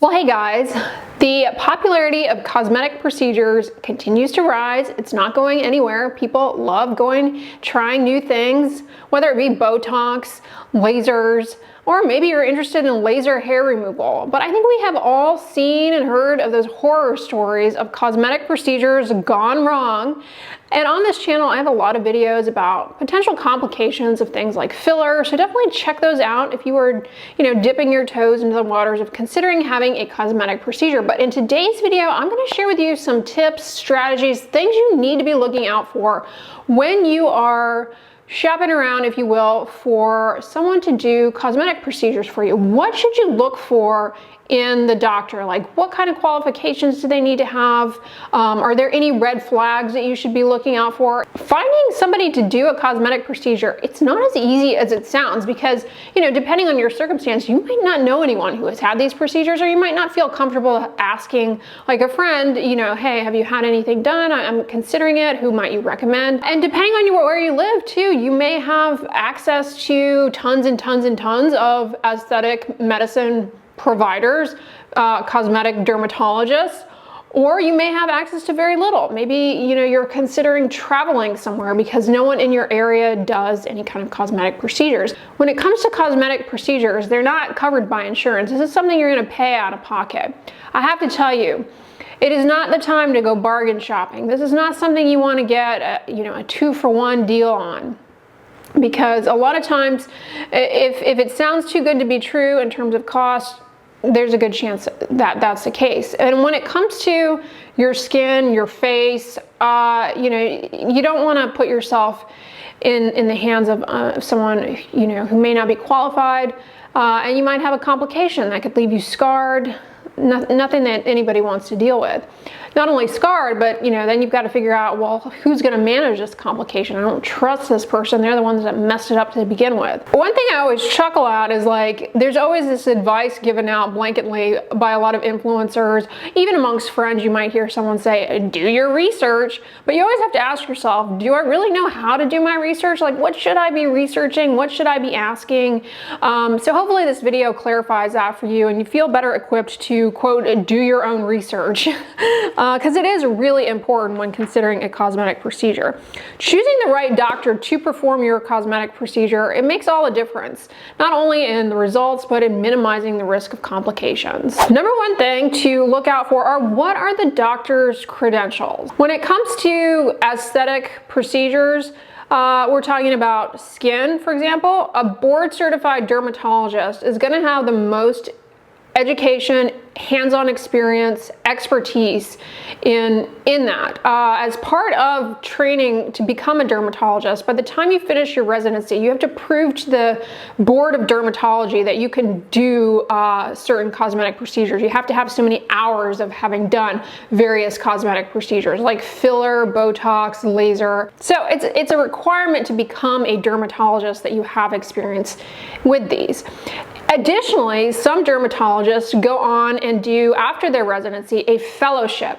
Well, hey guys, the popularity of cosmetic procedures continues to rise. It's not going anywhere. People love trying new things, whether it be Botox, lasers, or maybe you're interested in laser hair removal. But I think we have all seen and heard of those horror stories of cosmetic procedures gone wrong. And on this channel, I have a lot of videos about potential complications of things like filler. So definitely check those out if you are, dipping your toes into the waters of considering having a cosmetic procedure. But in today's video, I'm going to share with you some tips, strategies, things you need to be looking out for when you are shopping around, if you will, for someone to do cosmetic procedures for you. What should you look for in the doctor? Like, what kind of qualifications do they need to have? Are there any red flags that you should be looking out for? Finding somebody to do a cosmetic procedure, it's not as easy as it sounds because, depending on your circumstance, you might not know anyone who has had these procedures, or you might not feel comfortable asking like a friend, hey, have you had anything done? I'm considering it. Who might you recommend? And depending on where you live too, you may have access to tons and tons and tons of aesthetic medicine providers, cosmetic dermatologists, or you may have access to very little. Maybe, you're considering traveling somewhere because no one in your area does any kind of cosmetic procedures. When it comes to cosmetic procedures, they're not covered by insurance. This is something you're going to pay out of pocket. I have to tell you, it is not the time to go bargain shopping. This is not something you want to get a 2-for-1 deal on. Because a lot of times, if it sounds too good to be true in terms of cost, there's a good chance that that's the case. And when it comes to your skin, your face, you don't want to put yourself in the hands of someone who may not be qualified, and you might have a complication that could leave you scarred. Nothing that anybody wants to deal with. Not only scarred, but then you've got to figure out, well, who's going to manage this complication? I don't trust this person. They're the ones that messed it up to begin with. One thing I always chuckle at is like, there's always this advice given out blanketly by a lot of influencers. Even amongst friends, you might hear someone say, do your research. But you always have to ask yourself, do I really know how to do my research? Like, what should I be researching? What should I be asking? So hopefully this video clarifies that for you and you feel better equipped to, quote, do your own research. Because it is really important when considering a cosmetic procedure. Choosing the right doctor to perform your cosmetic procedure, it makes all the difference, not only in the results, but in minimizing the risk of complications. Number one thing to look out for are, what are the doctor's credentials? When it comes to aesthetic procedures, we're talking about skin, for example. A board-certified dermatologist is going to have the most education, hands-on experience, expertise in that. As part of training to become a dermatologist, by the time you finish your residency, you have to prove to the board of dermatology that you can do certain cosmetic procedures. You have to have so many hours of having done various cosmetic procedures like filler, Botox, laser. So it's a requirement to become a dermatologist that you have experience with these. Additionally, some dermatologists go on and do, after their residency, a fellowship,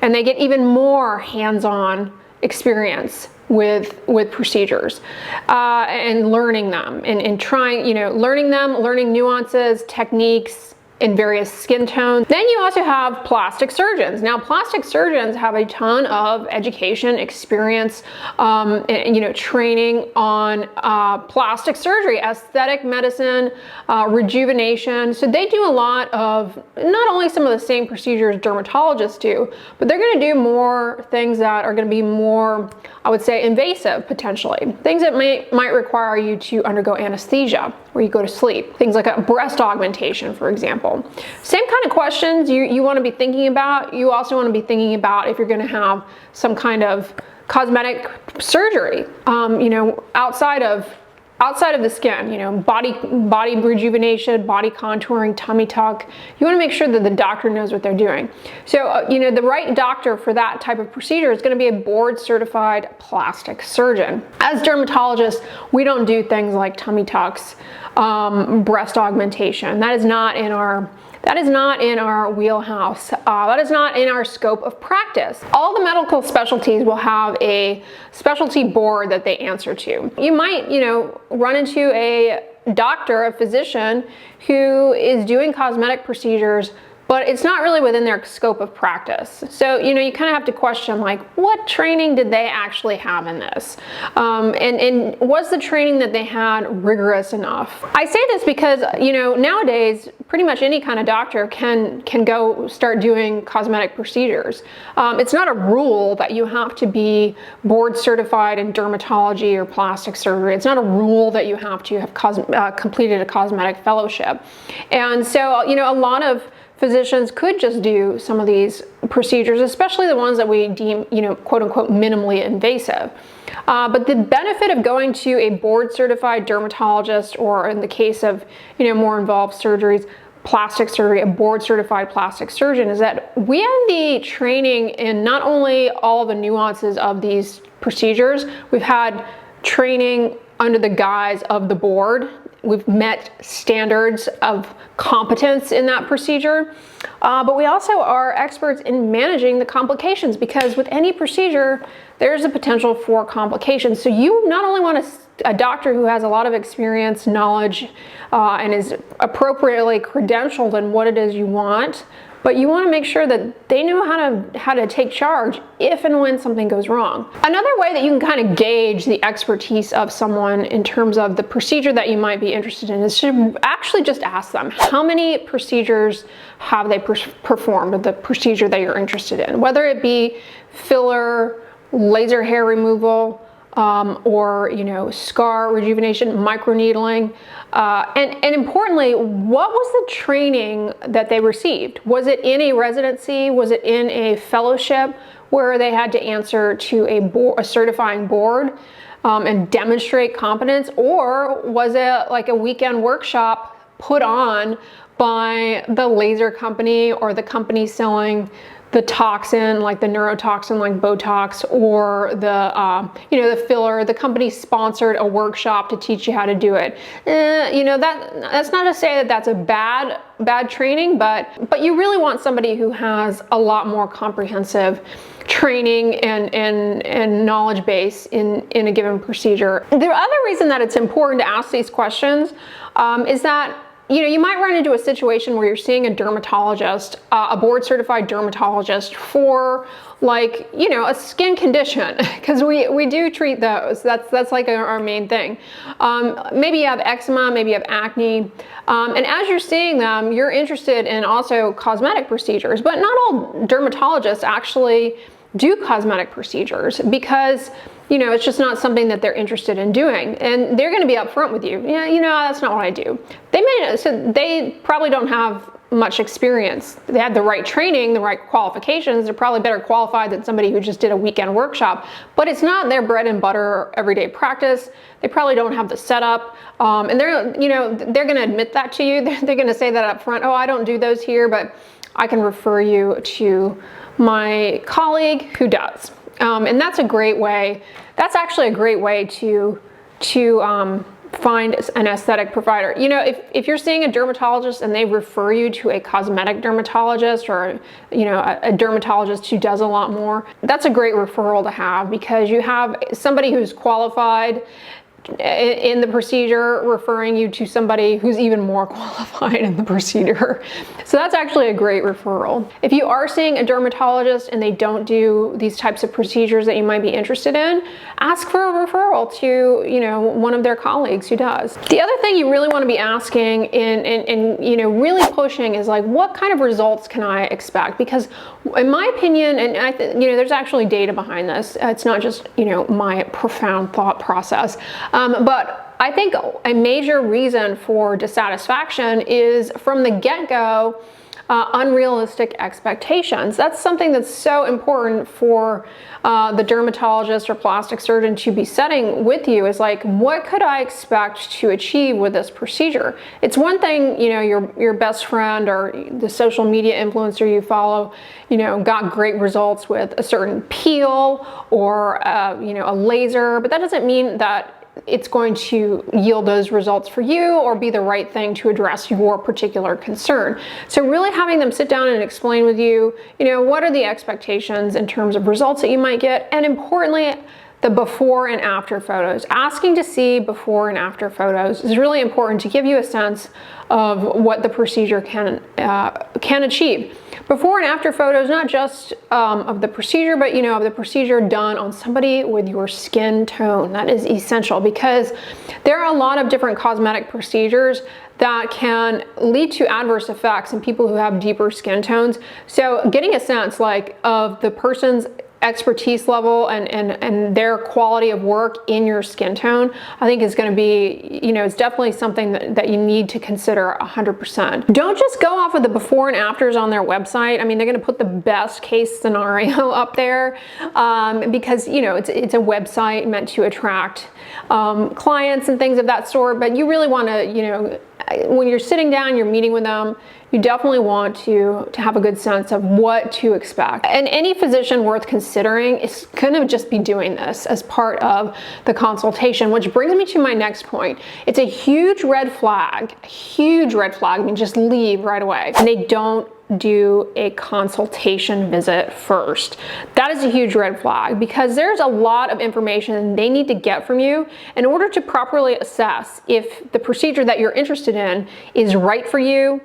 and they get even more hands-on experience with procedures and learning them and trying, learning nuances, techniques in various skin tones. Then you also have plastic surgeons. Now, plastic surgeons have a ton of education, experience, training on plastic surgery, aesthetic medicine, rejuvenation. So they do a lot of not only some of the same procedures dermatologists do, but they're going to do more things that are going to be more, I would say, invasive potentially. Things that might require you to undergo anesthesia where you go to sleep. Things like a breast augmentation, for example. Same kind of questions you want to be thinking about. You also want to be thinking about if you're going to have some kind of cosmetic surgery, outside of the skin, body rejuvenation, body contouring, tummy tuck. You want to make sure that the doctor knows what they're doing. So, the right doctor for that type of procedure is going to be a board certified plastic surgeon. As dermatologists, we don't do things like tummy tucks, breast augmentation. That is not in our wheelhouse. That is not in our scope of practice. All the medical specialties will have a specialty board that they answer to. You might, run into a doctor, a physician, who is doing cosmetic procedures, but it's not really within their scope of practice. So, you kind of have to question, like, what training did they actually have in this? And was the training that they had rigorous enough? I say this because, nowadays, pretty much any kind of doctor can go start doing cosmetic procedures. It's not a rule that you have to be board certified in dermatology or plastic surgery. It's not a rule that you have to have completed a cosmetic fellowship. And so, a lot of physicians could just do some of these procedures, especially the ones that we deem, quote unquote, minimally invasive. But the benefit of going to a board certified dermatologist, or in the case of, more involved surgeries, plastic surgery, a board certified plastic surgeon, is that we have the training in not only all the nuances of these procedures, we've had training under the guise of the board. We've met standards of competence in that procedure, but we also are experts in managing the complications, because with any procedure, there's a potential for complications. So you not only want a doctor who has a lot of experience, knowledge, and is appropriately credentialed in what it is you want, but you want to make sure that they know how to take charge if and when something goes wrong. Another way that you can kind of gauge the expertise of someone in terms of the procedure that you might be interested in is to actually just ask them, how many procedures have they performed of the procedure that you're interested in? Whether it be filler, laser hair removal, or scar rejuvenation, microneedling, and importantly, what was the training that they received? Was it in a residency? Was it in a fellowship where they had to answer to a certifying board and demonstrate competence, or was it like a weekend workshop put on by the laser company or the company selling the toxin, like the neurotoxin, like BOTOX, or the filler? The company sponsored a workshop to teach you how to do it. That's not to say that that's a bad training, but you really want somebody who has a lot more comprehensive training and knowledge base in a given procedure. The other reason that it's important to ask these questions is that you might run into a situation where you're seeing a dermatologist, a board certified dermatologist for a skin condition, because we do treat those. That's like our main thing. Maybe you have eczema, maybe you have acne, and as you're seeing them, you're interested in also cosmetic procedures, but not all dermatologists actually do cosmetic procedures, because it's just not something that they're interested in doing, and they're going to be upfront with you. That's not what I do. So they probably don't have much experience. They had the right training, the right qualifications. They're probably better qualified than somebody who just did a weekend workshop, but it's not their bread and butter everyday practice. They probably don't have the setup, and they're going to admit that to you. They're going to say that up front. Oh, I don't do those here, but I can refer you to my colleague who does. And that's a great way. That's actually a great way to find an aesthetic provider. If you're seeing a dermatologist and they refer you to a cosmetic dermatologist, or a dermatologist who does a lot more, that's a great referral to have, because you have somebody who's qualified in the procedure referring you to somebody who's even more qualified in the procedure. So that's actually a great referral. If you are seeing a dermatologist and they don't do these types of procedures that you might be interested in, ask for a referral to one of their colleagues who does. The other thing you really want to be asking and really pushing is, like, what kind of results can I expect? Because in my opinion, and I there's actually data behind this. It's not just my profound thought process. But I think a major reason for dissatisfaction is, from the get-go, unrealistic expectations. That's something that's so important for the dermatologist or plastic surgeon to be setting with you, is like, what could I expect to achieve with this procedure? It's one thing, your best friend or the social media influencer you follow, got great results with a certain peel or a laser, but that doesn't mean that it's going to yield those results for you or be the right thing to address your particular concern. So really having them sit down and explain with you, what are the expectations in terms of results that you might get, and importantly, the before and after photos. Asking to see before and after photos is really important to give you a sense of what the procedure can achieve. Before and after photos, not just of the procedure, but of the procedure done on somebody with your skin tone. That is essential because there are a lot of different cosmetic procedures that can lead to adverse effects in people who have deeper skin tones. So getting a sense of the person's expertise level and their quality of work in your skin tone, I think is going to be, it's definitely something that you need to consider 100%. Don't just go off of the before and afters on their website. I mean, they're going to put the best case scenario up there because, it's a website meant to attract clients and things of that sort, but you really want to, when you're sitting down, you're meeting with them, you definitely want to have a good sense of what to expect. And any physician worth considering is going to just be doing this as part of the consultation, which brings me to my next point. It's a huge red flag, I mean, just leave right away. And they don't do a consultation visit first. That is a huge red flag because there's a lot of information they need to get from you in order to properly assess if the procedure that you're interested in is right for you.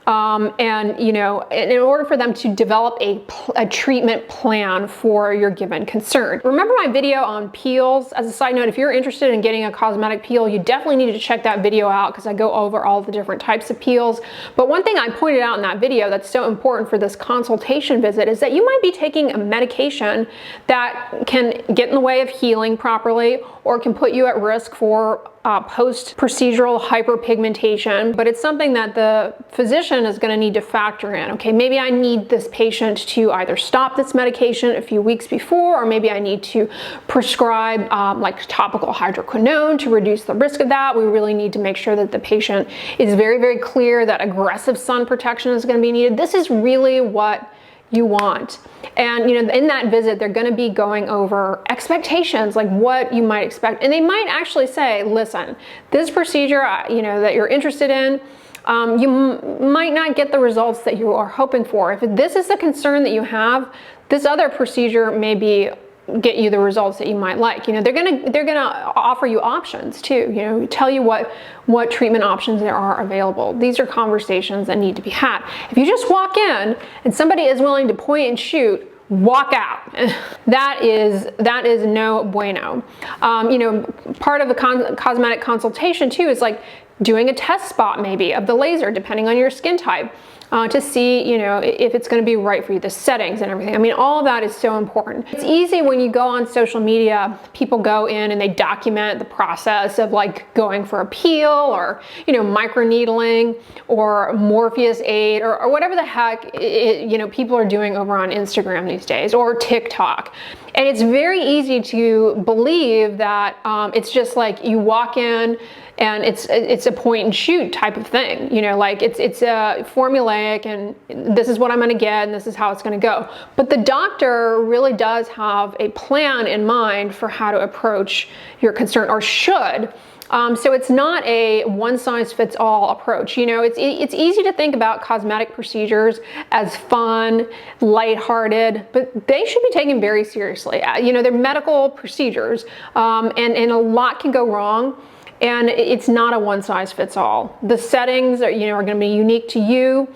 And in order for them to develop a treatment plan for your given concern. Remember my video on peels? As a side note, if you're interested in getting a cosmetic peel, you definitely need to check that video out because I go over all the different types of peels. But one thing I pointed out in that video that's so important for this consultation visit is that you might be taking a medication that can get in the way of healing properly or can put you at risk for post-procedural hyperpigmentation, but it's something that the physician is going to need to factor in. Okay, maybe I need this patient to either stop this medication a few weeks before, or maybe I need to prescribe like topical hydroquinone to reduce the risk of that. We really need to make sure that the patient is very, very clear that aggressive sun protection is going to be needed. This is really what you want. And in that visit, they're going to be going over expectations, like what you might expect. And they might actually say, listen, this procedure, that you're interested in, you might not get the results that you are hoping for. If this is the concern that you have, this other procedure may get you the results that you might like. They're gonna offer you options too. Tell you what treatment options there are available. These are conversations that need to be had. If you just walk in and somebody is willing to point and shoot, walk out. That is no bueno. Part of the cosmetic consultation too is like doing a test spot maybe of the laser, depending on your skin type. To see, if it's going to be right for you, the settings and everything. I mean, all of that is so important. It's easy when you go on social media, people go in and they document the process of like going for a peel or, microneedling or Morpheus 8 or whatever the heck, people are doing over on Instagram these days or TikTok. And it's very easy to believe that it's just like you walk in and it's a point and shoot type of thing, like it's formulaic and this is what I'm going to get and this is how it's going to go. But the doctor really does have a plan in mind for how to approach your concern, or should. So it's not a one-size-fits-all approach. It's easy to think about cosmetic procedures as fun, lighthearted, but they should be taken very seriously. They're medical procedures, and a lot can go wrong. And it's not a one-size-fits-all. The settings are going to be unique to you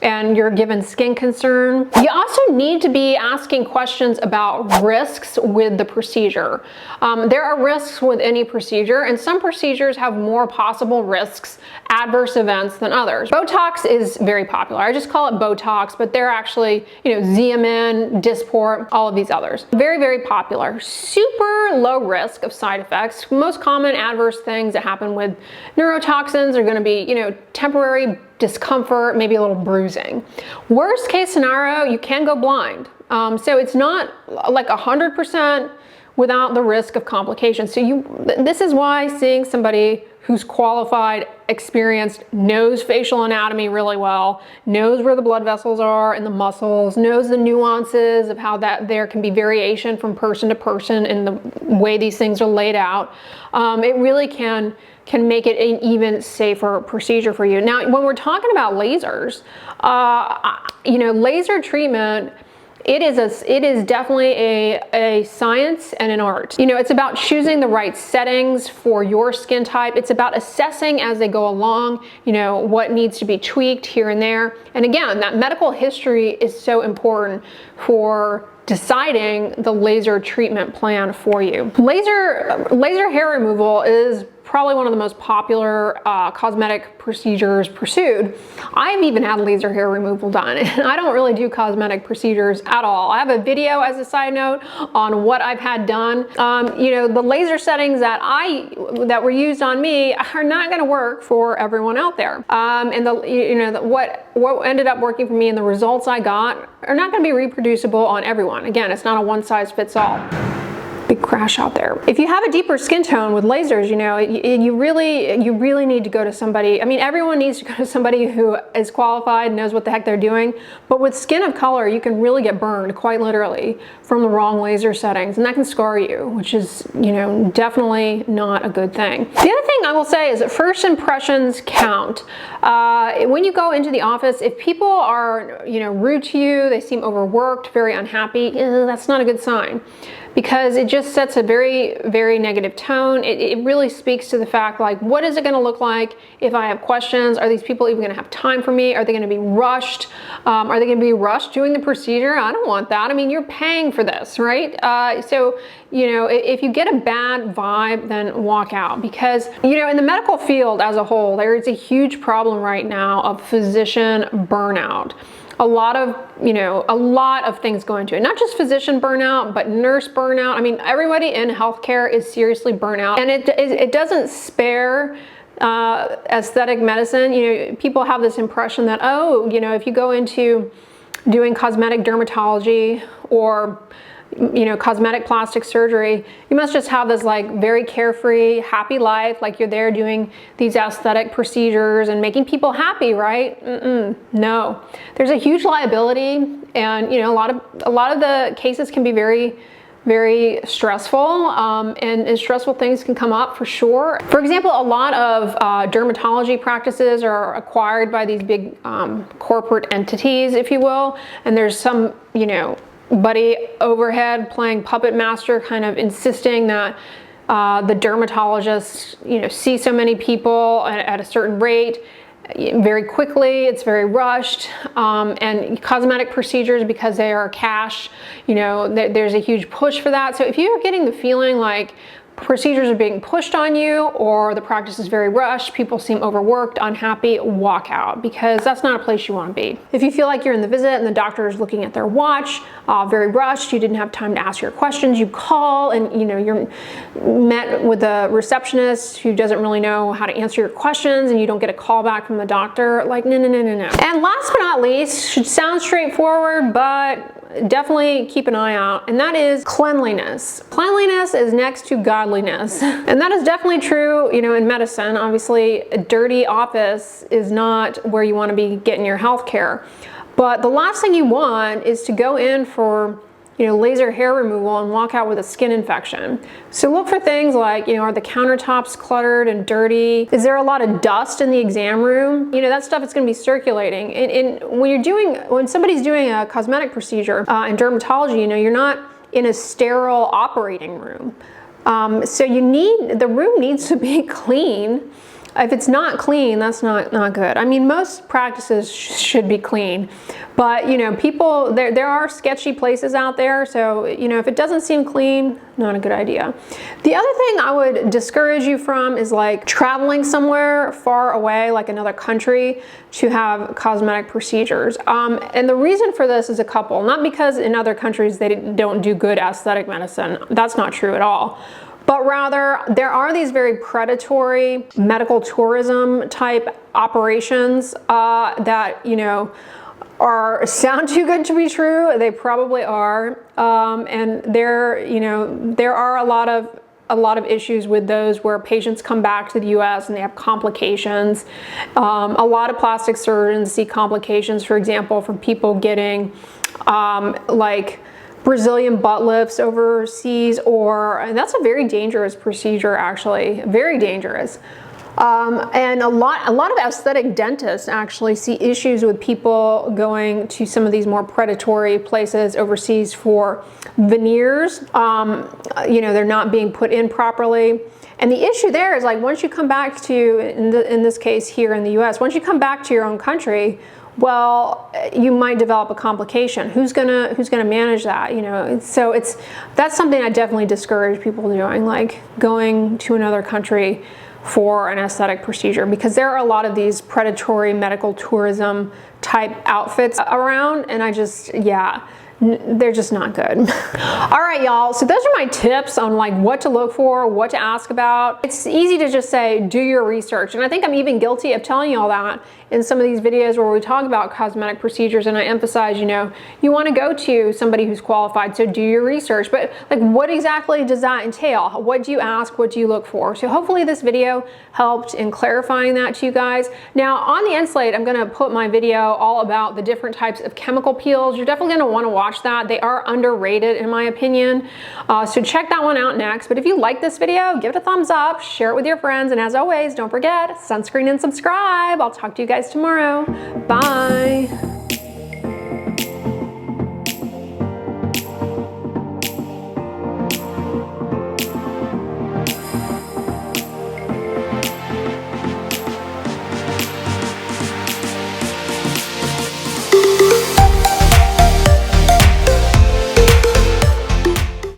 and your given skin concern. You also need to be asking questions about risks with the procedure. There are risks with any procedure, and some procedures have more possible risks, adverse events than others. BOTOX is very popular. I just call it BOTOX, but they're actually, Xeomin, Dysport, all of these others. Very, very popular. Super low risk of side effects. Most common adverse things that happen with neurotoxins are going to be, temporary discomfort, maybe a little bruising. Worst case scenario, you can go blind. So it's not like 100% without the risk of complications. So this is why seeing somebody who's qualified, experienced, knows facial anatomy really well, knows where the blood vessels are and the muscles, knows the nuances of how that there can be variation from person to person in the way these things are laid out. It really can make it an even safer procedure for you. Now, when we're talking about lasers, laser treatment It is definitely a science and an art. You know, it's about choosing the right settings for your skin type. It's about assessing as they go along, you know, what needs to be tweaked here and there. And again, that medical history is so important for deciding the laser treatment plan for you. Laser hair removal is probably one of the most popular cosmetic procedures pursued. I've even had laser hair removal done, and I don't really do cosmetic procedures at all. I have a video, as a side note, on what I've had done. You know, the laser settings that were used on me are not going to work for everyone out there. And what ended up working for me and the results I got are not going to be reproducible on everyone. Again, it's not a one size fits all. Big crash out there. If you have a deeper skin tone with lasers, you know, you really need to go to somebody. I mean, everyone needs to go to somebody who is qualified, knows what the heck they're doing. But with skin of color, you can really get burned, quite literally, from the wrong laser settings, and that can scar you, which is, you know, definitely not a good thing. The other thing I will say is that first impressions count. When you go into the office, if people are, you know, rude to you, they seem overworked, very unhappy, that's not a good sign, because it just sets a very, very negative tone. It really speaks to the fact, like, what is it going to look like if I have questions? Are these people even going to have time for me? Are they going to be rushed? Are they going to be rushed doing the procedure? I don't want that. I mean, you're paying for this, right? So, you know, if you get a bad vibe, then walk out, because, you know, in the medical field as a whole, there is a huge problem right now of physician burnout. A lot of things go into it. Not just physician burnout, but nurse burnout. I mean, everybody in healthcare is seriously burnt out, and it doesn't spare aesthetic medicine. You know, people have this impression that, oh, you know, if you go into doing cosmetic dermatology or, you know, cosmetic plastic surgery, you must just have this like very carefree, happy life, like you're there doing these aesthetic procedures and making people happy, right? No, there's a huge liability, and, you know, a lot of the cases can be very, very stressful, and stressful things can come up for sure. For example, a lot of dermatology practices are acquired by these big corporate entities, if you will, and there's some, you know, buddy overhead playing puppet master, kind of insisting that the dermatologists, you know, see so many people at a certain rate very quickly. It's very rushed, and cosmetic procedures, because they are cash, you know, there's a huge push for that. So if you're getting the feeling like procedures are being pushed on you, or the practice is very rushed, people seem overworked, unhappy, walk out, because that's not a place you want to be. If you feel like you're in the visit and the doctor is looking at their watch, very rushed, you didn't have time to ask your questions, you call and, you know, you're met with a receptionist who doesn't really know how to answer your questions, and you don't get a call back from the doctor, like, no. And last but not least, should sound straightforward, but definitely keep an eye out, and that is cleanliness. Cleanliness is next to godliness, and that is definitely true, you know, in medicine. Obviously, a dirty office is not where you want to be getting your health care, but the last thing you want is to go in for, you know, laser hair removal and walk out with a skin infection. So look for things like, you know, are the countertops cluttered and dirty? Is there a lot of dust in the exam room? You know, that stuff is going to be circulating. And when somebody's doing a cosmetic procedure in dermatology, you know, you're not in a sterile operating room. So the room needs to be clean. If it's not clean, that's not good. I mean, most practices should be clean, but, you know, people, there are sketchy places out there, so, you know, if it doesn't seem clean, not a good idea. The other thing I would discourage you from is like traveling somewhere far away, like another country, to have cosmetic procedures. And the reason for this is a couple. Not because in other countries they don't do good aesthetic medicine. That's not true at all. But rather, there are these very predatory medical tourism type operations that, you know, sound too good to be true. They probably are, and there are a lot of issues with those, where patients come back to the U.S. and they have complications. A lot of plastic surgeons see complications, for example, from people getting like Brazilian butt lifts overseas, and that's a very dangerous procedure, actually, very dangerous. And a lot of aesthetic dentists actually see issues with people going to some of these more predatory places overseas for veneers. You know, they're not being put in properly. And the issue there is, like, once you come back to, in this case here in the US, once you come back to your own country, well, you might develop a complication. Who's gonna manage that? You know, so that's something I definitely discourage people doing, like going to another country for an aesthetic procedure, because there are a lot of these predatory medical tourism type outfits around, and yeah, they're just not good. All right, y'all, so those are my tips on like what to look for, what to ask about. It's easy to just say, do your research. And I think I'm even guilty of telling y'all that in some of these videos where we talk about cosmetic procedures, and I emphasize, you know, you want to go to somebody who's qualified, so do your research. But like, what exactly does that entail? What do you ask? What do you look for? So hopefully this video helped in clarifying that to you guys. Now on the end slate, I'm going to put my video all about the different types of chemical peels. You're definitely going to want to watch that. They are underrated in my opinion. So check that one out next. But if you like this video, give it a thumbs up, share it with your friends, and as always, don't forget, sunscreen and subscribe. I'll talk to you guys tomorrow. Bye.